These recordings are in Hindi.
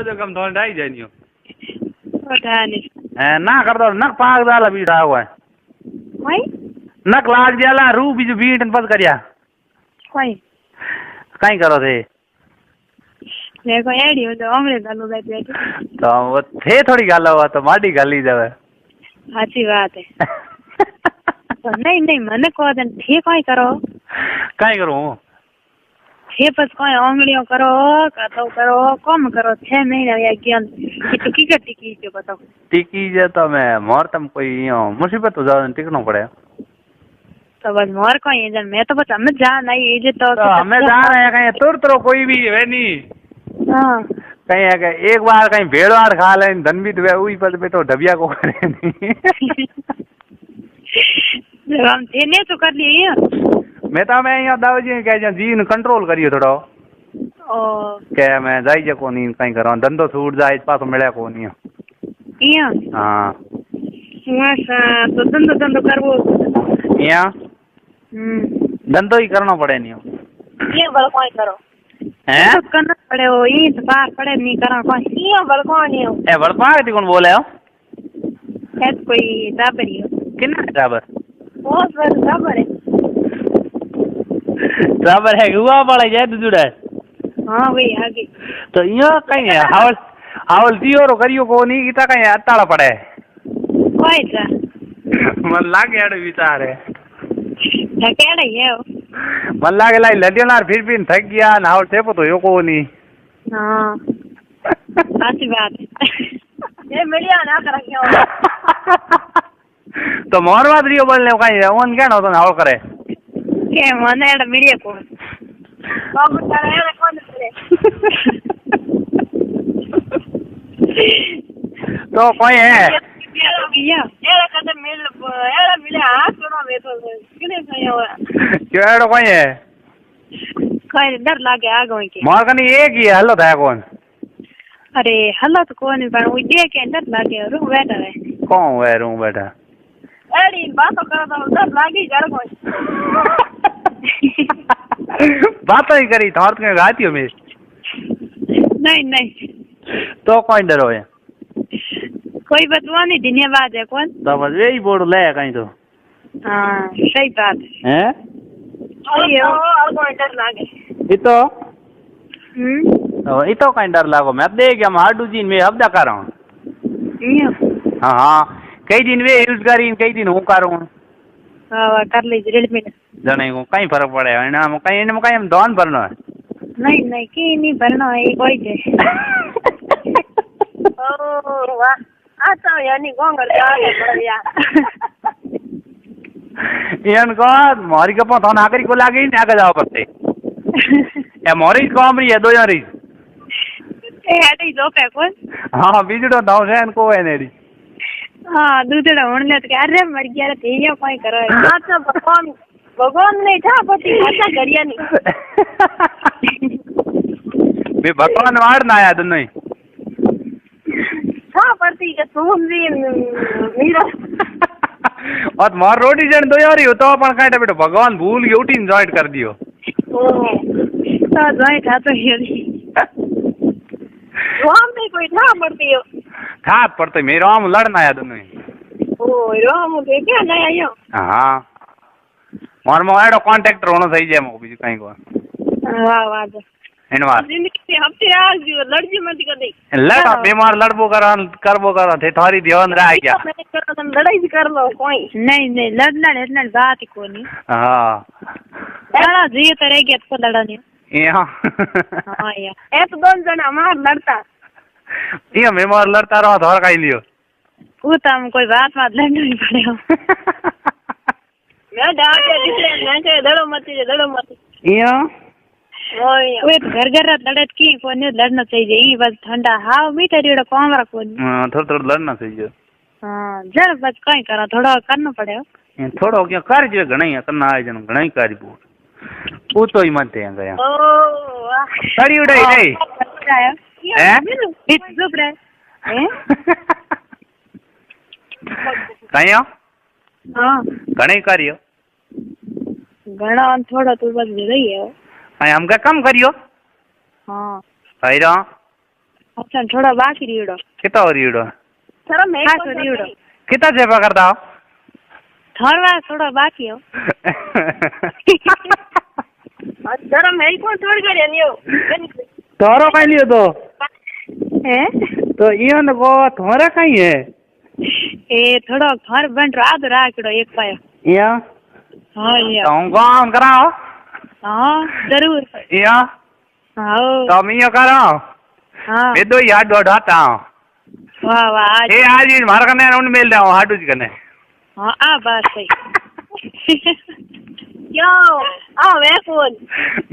जो कम थोड़ा ढाई जानियो ओठानी ना कर दो नक पाग दाला बीठा हुआ है कोई नक लाग जाला रू बीजू बीट बंद करिया कोई कहीं करो थे देखो एडी हो तो अमरे गालो बैठे तो वो थे थोड़ी गाला हुआ तो माडी गाली जावे अच्छी बात है तो नहीं नहीं मने को दिन थे कोई करो कहीं करूँ थे बस कोई आंगलियों करो करो कम करो 6 महीने या ज्ञान की टिकी जो बताओ टिकी जे तो मैं मोर तम कोई मुसीबत हो जाए टिकनो पड़े तो बस मोर कोई जन मैं तो बस हमें जा नहीं ये तो हमें जा रहे हैं कहीं तुर कोई भी है नहीं हाँ कहीं है एक बार कहीं भेड़ वाड़ खा ले धन भी दुआ वही पर बेटो ढबिया को करे नहीं जब हम थे नहीं तो कर लिए मैं तो मैं यहाँ दाऊ जी कह जीन कंट्रोल करियो थोड़ा ओ क्या मैं जाई जे को नहीं कहीं करो धंधो छूट जाए पास मिले को नहीं इया हाँ मासा तो धंधो करवो इया धंधो ही करना पड़े नहीं ये बल कोई करो हैं तो करना पड़े हो ये तो बाहर पड़े नहीं करा कोई ये बल कोई नहीं हो ए बड़पा के कौन बोले हो है कोई दाबरी हो कितना ड्राइवर बहुत बड़ा दाबर है ड्राइवर है हुआ बड़ा जाए तो जुड़ा हाँ वही आगे तो यहाँ कहीं है हावल दियो रो करियो को नहीं इतना कहीं अताड़ा पड़े कोई था मन लागे अड़ विचार है ढकेड़ा ही है वो मन लागे लाई लडियो ना फिर भी थक गया ना हावल थे तो यो को नहीं हाँ अच्छी बात है ये मिलिया ना कर क्यों तो मोहरबाद रियो बोलने कहीं ओन क्या ना तो हावल करे के मने एड़ा मिलिया को बाबू तारे एड़ा कौन करे तो कोई है एड़ा कदम मिले हाथ सुनो मैं तो किने सही हुआ क्यों एड़ो कोई है कोई डर लागे आगे के मोर कनी एक ही हल्लो था कौन अरे हल्ला तो कौन पर वो देख के डर लागे रू बैठा है कौन है रू बैठा एड़ी बात करो तो डर लागी जड़ कोई बात ही करी थोड़ के गाती हो मैं नहीं नहीं तो कौन डरो है कोई बतवा नहीं धन्यवाद है कौन तो बस यही बोर्ड ले कहीं तो हाँ सही बात है और कोई डर लागे इतो इतो कहीं डर लागो मैं देख गया हाडू जी में अब कर रहा हूँ हाँ हाँ कई दिन वे यूज करी कई दिन हूँ करूँ हाँ कर लीजिए रेडमेड जने को कहीं फर्क पड़े है ना कहीं हम डॉन भरना है नहीं नहीं की नहीं भरना है कोई जे ओ वाह आता यानी गोंगर जाके बढ़िया इनको मोरी के पो थोन आकरी को लागे ही ना जाओ पत्ते ए मोरी को हमरी है दो यारी ए हटे दो पे कौन हाँ बीजड़ो दाव से इनको है नेरी हाँ दूसरा होने ले तो अरे मर गया रे तेया कोई करो हां तो भगवान नहीं था पति अच्छा गरिया नहीं बे भगवान वाड़ ना आया दोनों ही हाँ पड़ती के तुम भी मेरा और मार रोटी जन दो यारी हो तो अपन काटे बेटो भगवान भूल गए उठी जॉइंट कर दियो ओ तो जॉइंट था तो यारी राम में कोई था पड़ती हो था पड़ते मेरा राम लड़ना आया दोनों ही ओ राम देखे ना आयो हाँ मार मोएडो कांटेक्टर होना सही है मो बीजू कहीं को वाह वाह इनवार जिंदगी हफ्ते आज लड़जी मत कर दे लड़ा बीमार लड़बो करबो करा थे थारी ध्यान रह गया तुम लड़ाई कर लो कोई नहीं नहीं लड़ना बात ही कोनी हाँ लड़ा जी तरह के तो लड़ाने यहाँ हाँ यार एक दोन जना मार लड़ता ये बीमार लड़ता रहा थोड़ा कहीं लियो वो तो हम कोई बात लड़ना नहीं पड़ेगा मैं डाके दिखे मैं के दड़ो मत यहाँ वो तो घर लड़त की कोनी लड़ना चाहिए ये बस ठंडा हाँ मीठा रेड़ा कमरा कोनी हाँ थोड़ा लड़ना चाहिए हाँ जरा बस कहीं करा थोड़ा करना पड़ेगा थोड़ा क्या कर जो घना ही करना है जन घना ही करी बोल वो तो ही मत है गया ओ सड़ी उड़ाई नहीं हैं चुप रहे कहीं हाँ घना ही करियो घना थोड़ा तो बस रही है हम क्या कम करियो हाँ भाई रहा अच्छा थोड़ा बाकी रीड़ो कितना हो रीड़ो सर मैं खास रीड़ो कितना सेवा करता हो थोड़ा थोड़ा बाकी हो सर मैं कौन छोड़ कर लियो तोरो कहीं लियो तो हैं तो इयो न को थोड़ा कहीं है ए थोड़ा घर बन रहा तो राखड़ो एक पाया या हाँ ये तो कौन कराओ हाँ जरूर या हाँ तो मैं यो कराओ हाँ मैं तो याद बढ़ाता हूँ वाह वाह ए आज ही मार करने उन मेल दाओ हाटू जी करने हाँ आ बात सही यो आ वे फोन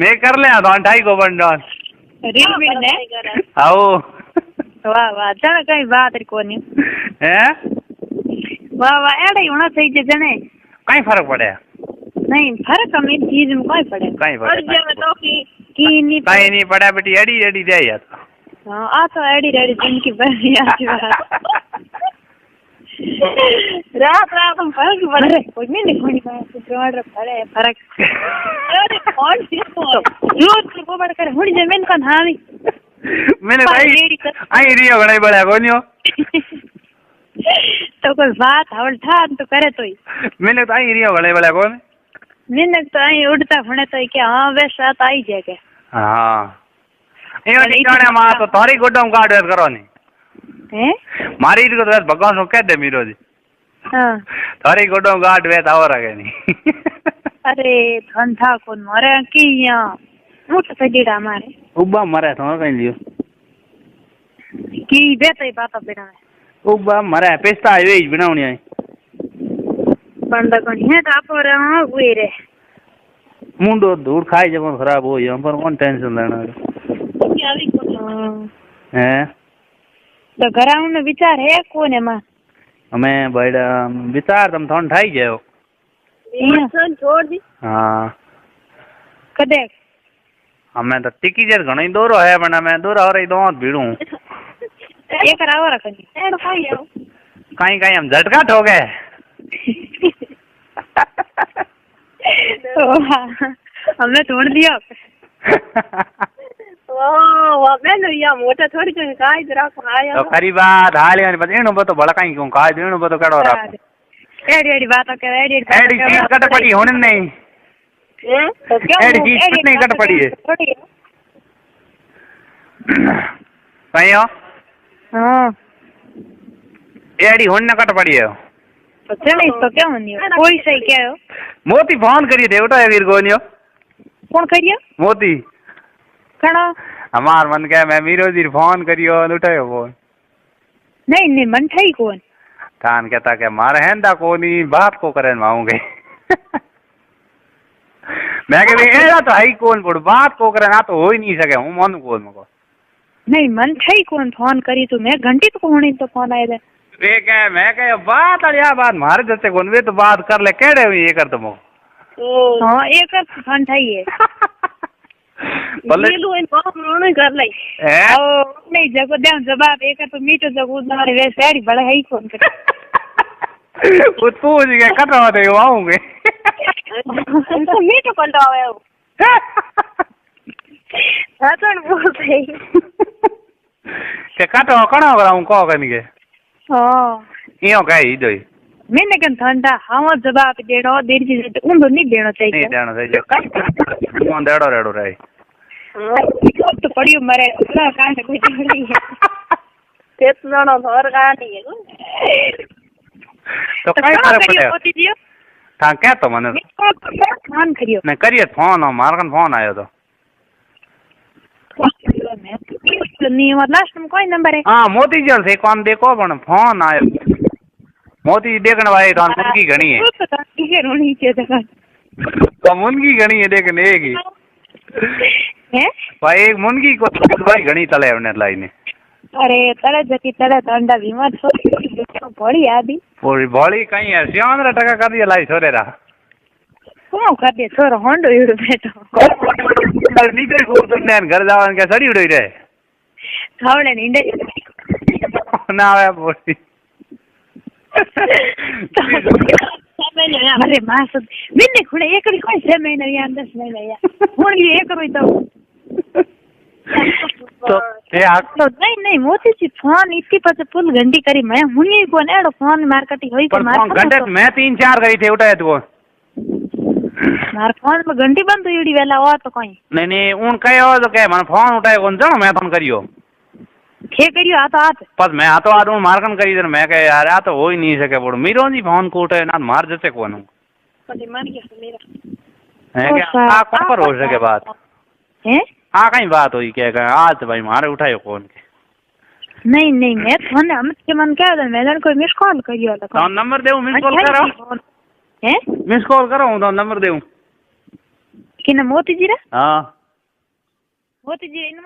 मैं कर ले तो ढाई को बन डॉन रील में ने आओ वाह वाह जने कई बात री कोनी हैं वाह वाह एड़े होना चाहिए जने कहीं फर्क पड़े नहीं फर्क हम इन चीज में कोई पड़े कहीं फर्क में तो की नहीं कहीं नहीं पड़ा बेटी एडी एडी दे यार हाँ आ तो एडी रेडी जिनकी बढ़िया की बात रात रात हम फर्क पड़े कोई नहीं कोई बात जोड़ पड़े फर्क अरे कौन सी तो रोज को बड़ कर हुड़ी जमीन का नामी मैंने आई रियो गड़ाई बड़ा कोनियो तो कोई बात हवल था तो करे तो ही मैंने तो आई रियो गड़ाई बड़ा कौन मैंने तो आई उड़ता फणे तो क्या हाँ वैसा तो आई जाएगा हाँ ये निकाले मां तो थारी गोडम काट वेर करो नहीं हैं मारी को तो भगवान को कह दे मीरो जी हाँ थारी गोडम काट वे तो और आगे नहीं अरे धंधा कौन मरे की यहाँ मुझे सजीड़ा मारे उबा मरे तो कहीं लियो की बेते बात बिना उबा मरे पेस्ता है वेज बनावनी है बंदा कौन है तो आप और हाँ हुए रे मुंडो दूर खाई जब खराब हो हम पर कौन टेंशन लेना है तो घराऊ में विचार है कौन है मां हमें बड़ा विचार तुम थोड़ा ठाई जाओ छोड़ दी हाँ कदे हमें तो टिकी जर घणो दोरो है बना मैं दोरा और दो भीड़ू एक राव रखनी एड खाई आओ कहीं कहीं हम झटका ठो गए हमने तोड़ दिया वाह मैं या मोटा थोड़ी जन काई जरा खाया तो खरी बात हाले ने बत एनो बतो बड़ा कहीं क्यों काई देनो बतो कड़ो रा एडी एडी बात के एडी एडी चीज कट पड़ी होने नहीं तो क्यों एडी चीज नहीं कट पड़ी है कहीं हो हां एडी होने कट पड़ी है तो चले तो क्या होनी कोई सही क्या हो मोती फोन करिए देवटा वीर कोनियो कौन करियो मोती कणो हमार मन के मैं मीरो जी फोन करियो उठायो फोन नहीं नहीं मन ठाई कौन तान कहता के मारे हैंदा कोनी बात को करे माऊंगे मैं के एड़ा तो हाई कौन पड़ बात को करे ना तो हो ही नहीं सके हूं मन कौन मको नहीं मन ठाई कौन फोन करी तो मैं घंटी तो कोनी तो फोन आए वे कहे मैं कहे बात अड़िया बात मारे जैसे कौन वे तो बात कर ले केड़े हुई ये कर तुम हां एक फोन ठाई है बोले लो इन बात रोने कर ले ओ नहीं जगो दे जवाब एक तो मीठो जगो मारे वे सारी बड़ा है कौन कर वो तू जी के कटवा दे आऊंगे तो मीठो कर दो आवे हां तो बोल सही के कटवा कणो कराऊं को कनी के हां इयो कही दोई मैंने कन ठंडा हाँ जवाब देड़ो देर जी उन नहीं देना चाहिए नहीं देना चाहिए कौन देड़ो रेड़ो रे तो पड़ियो मरे ना कान कोई नहीं है कितना ना और कहानी है तो काय फर्क पड़े होती दियो था क्या तो मने फोन करियो मैं करिए फोन मार कन फोन आयो तो नहीं मतलब लास्ट में कोई नंबर है हां मोती जल से कौन देखो पण फोन आयो मोती देखने वाले तो मुनकी घणी है ठीक है रोनी के जगह तो मुनकी घणी है देखने एक ही है भाई एक मुनकी को भाई घणी तले हमने लाई ने अरे तले जकी तले अंडा बीमार छो बड़ी आदि पूरी बॉडी कहीं है 100 टका कर दिया लाई छोरे रा को कर दे छोरो होंडो इड़ो बेटो नीचे को तुमने घर जावन के सड़ी उड़ई रे खावले नींदे ना आवे बोली अरे मास मैंने खुणे एक कोई 6 महीने या 10 महीने या हुन ये एक रोई तो तो ये आ तो नहीं मोती जी फोन इसकी पास फुल घंटी करी मैं हुनी को ने फोन मार्केटिंग होई पर के फोन घंटे मैं 3-4 करी थे उठाए तो मार फोन में घंटी बंद हुई डी वेला हो तो कोई नहीं उन कहो तो क्या मैंने फोन उठाए कौन जानो मैं फोन करियो खे करियो आ तो हाथ पर मैं आ तो आदमी मारकन करी दे मैं कह यार आ तो हो ही नहीं सके बोल मीरो जी फोन को उठाए ना मार जैसे कोन पति मार गया मेरा है क्या आ कौन पर हो सके बात हैं हाँ कहीं बात हुई क्या आज तो भाई मारे उठाए कौन के नहीं मैं फोन हम के मन क्या मैंने कोई मिस कॉल करियो तो नंबर देऊ मिस कॉल करो हैं मिस कॉल करो तो नंबर देऊ किने मोती जी रे हाँ मोती जी इन